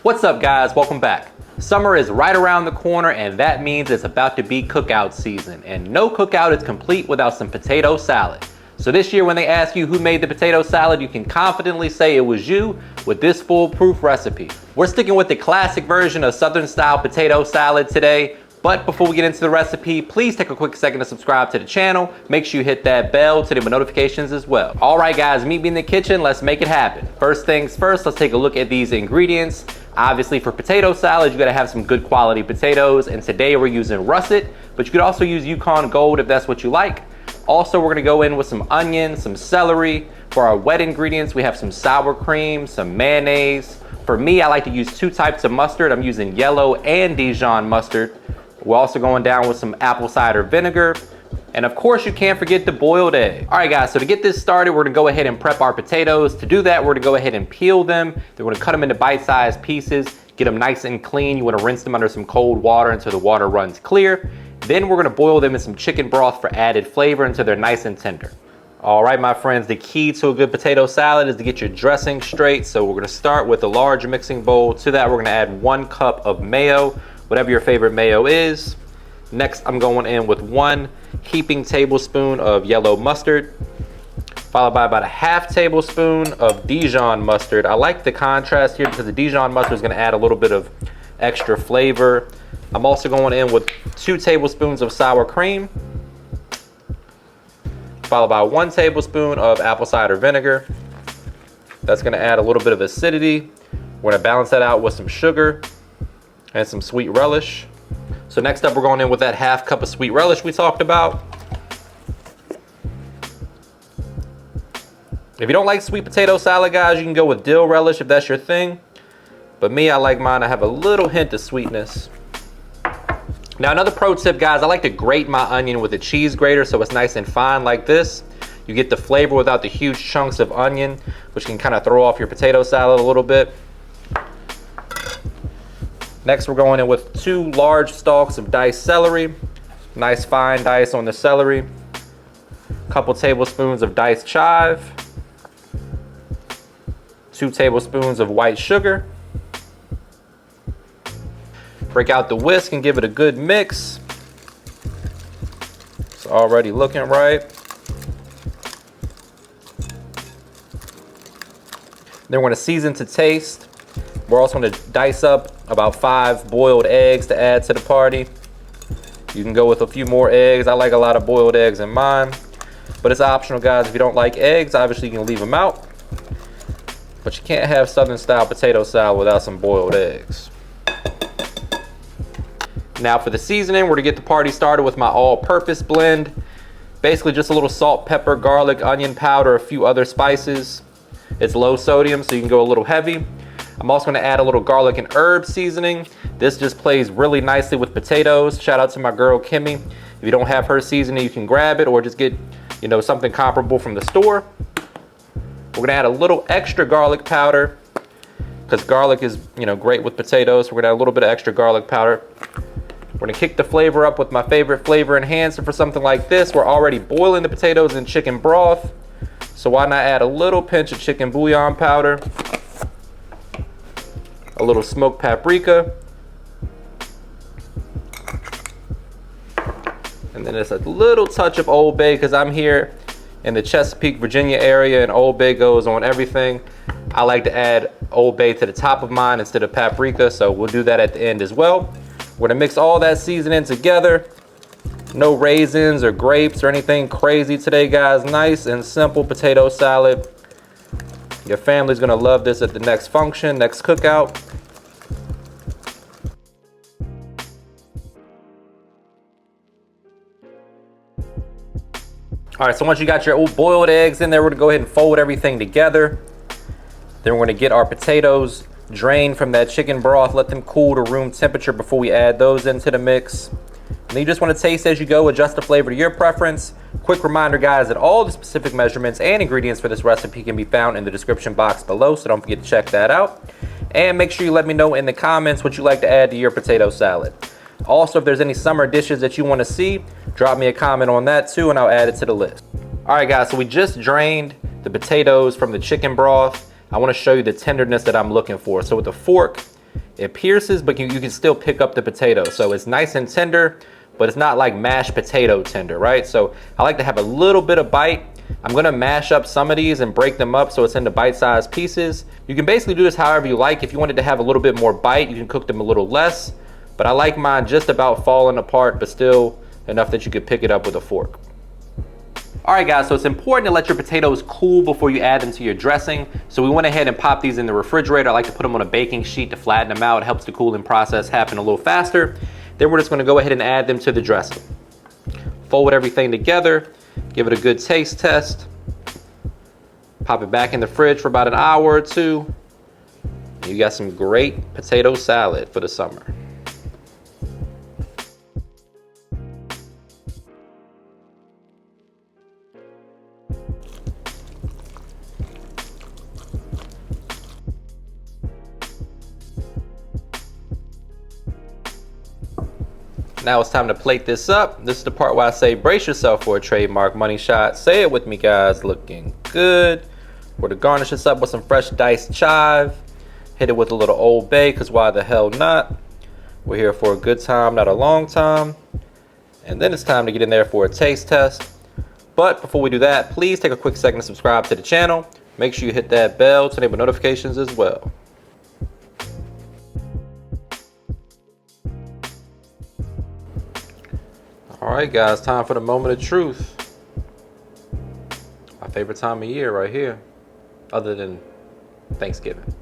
What's up guys, welcome back. Summer is right around the corner and that means it's about to be cookout season. And no cookout is complete without some potato salad. So this year when they ask you who made the potato salad, you can confidently say it was you with this foolproof recipe. We're sticking with the classic version of Southern style potato salad today. But before we get into the recipe, please take a quick second to subscribe to the channel. Make sure you hit that bell to get notifications as well. All right guys, meet me in the kitchen, let's make it happen. First things first, let's take a look at these ingredients. Obviously for potato salad, you gotta have some good quality potatoes, and today we're using russet, but you could also use Yukon Gold if that's what you like. Also, we're gonna go in with some onion, some celery. For our wet ingredients, we have some sour cream, some mayonnaise. For me, I like to use two types of mustard. I'm using yellow and Dijon mustard. We're also going down with some apple cider vinegar. And of course, you can't forget the boiled egg. All right guys, so to get this started, we're gonna go ahead and prep our potatoes. To do that, we're gonna go ahead and peel them. Then we're gonna cut them into bite-sized pieces, get them nice and clean. You wanna rinse them under some cold water until the water runs clear. Then we're gonna boil them in some chicken broth for added flavor until they're nice and tender. All right, my friends, the key to a good potato salad is to get your dressing straight. So we're gonna start with a large mixing bowl. To that, we're gonna add 1 cup of mayo, whatever your favorite mayo is. Next, I'm going in with 1 heaping tablespoon of yellow mustard, followed by about a half tablespoon of Dijon mustard. I like the contrast here because the Dijon mustard is gonna add a little bit of extra flavor. I'm also going in with 2 tablespoons of sour cream, followed by 1 tablespoon of apple cider vinegar. That's gonna add a little bit of acidity. We're gonna balance that out with some sugar and some sweet relish. So next up, we're going in with that half cup of sweet relish we talked about. If you don't like sweet potato salad, guys, you can go with dill relish if that's your thing. But me, I like mine to have a little hint of sweetness. Now another pro tip, guys, I like to grate my onion with a cheese grater so it's nice and fine like this. You get the flavor without the huge chunks of onion, which can kind of throw off your potato salad a little bit. Next, we're going in with 2 large stalks of diced celery. Nice fine dice on the celery. A couple tablespoons of diced chive. 2 tablespoons of white sugar. Break out the whisk and give it a good mix. It's already looking right. Then we're gonna season to taste. We're also gonna dice up about 5 boiled eggs to add to the party. You can go with a few more eggs. I like a lot of boiled eggs in mine, but it's optional, guys. If you don't like eggs, obviously you can leave them out. But you can't have Southern style potato salad without some boiled eggs. Now for the seasoning, we're gonna get the party started with my all-purpose blend. Basically just a little salt, pepper, garlic, onion powder, a few other spices. It's low sodium, so you can go a little heavy. I'm also gonna add a little garlic and herb seasoning. This just plays really nicely with potatoes. Shout out to my girl, Kimmy. If you don't have her seasoning, you can grab it or just get, something comparable from the store. We're gonna add a little extra garlic powder because garlic is, great with potatoes. So we're gonna add a little bit of extra garlic powder. We're gonna kick the flavor up with my favorite flavor enhancer for something like this. We're already boiling the potatoes in chicken broth. So why not add a little pinch of chicken bouillon powder, a little smoked paprika, and then just a little touch of Old Bay because I'm here in the Chesapeake, Virginia area and Old Bay goes on everything. I like to add Old Bay to the top of mine instead of paprika, so we'll do that at the end as well. We're gonna mix all that seasoning together. No raisins or grapes or anything crazy today, guys. Nice and simple potato salad. Your family's gonna love this at the next function, next cookout. All right, so once you got your boiled eggs in there, we're gonna go ahead and fold everything together. Then we're gonna get our potatoes drained from that chicken broth, let them cool to room temperature before we add those into the mix. And then you just wanna taste as you go, adjust the flavor to your preference. Quick reminder, guys, that all the specific measurements and ingredients for this recipe can be found in the description box below, so don't forget to check that out. And make sure you let me know in the comments what you like to add to your potato salad. Also, if there's any summer dishes that you wanna see, drop me a comment on that too, and I'll add it to the list. All right, guys, so we just drained the potatoes from the chicken broth. I wanna show you the tenderness that I'm looking for. So with a fork, It pierces, but you can still pick up the potato. So it's nice and tender, but it's not like mashed potato tender, right? So I like to have a little bit of bite. I'm gonna mash up some of these and break them up so it's into bite-sized pieces. You can basically do this however you like. If you wanted to have a little bit more bite, you can cook them a little less, but I like mine just about falling apart, but still enough that you could pick it up with a fork. All right guys, so it's important to let your potatoes cool before you add them to your dressing. So we went ahead and popped these in the refrigerator. I like to put them on a baking sheet to flatten them out. It helps the cooling process happen a little faster. Then we're just gonna go ahead and add them to the dressing. Fold everything together, give it a good taste test. Pop it back in the fridge for about an hour or two. You got some great potato salad for the summer. Now it's time to plate this up. This is the part where I say brace yourself for a trademark money shot. Say it with me, guys. Looking good. We're to garnish this up with some fresh diced chive. Hit it with a little Old Bay, because why the hell not? We're here for a good time, not a long time. And then it's time to get in there for a taste test. But before we do that, please take a quick second to subscribe to the channel. Make sure you hit that bell to enable notifications as well. All right, guys, time for the moment of truth. My favorite time of year right here, other than Thanksgiving.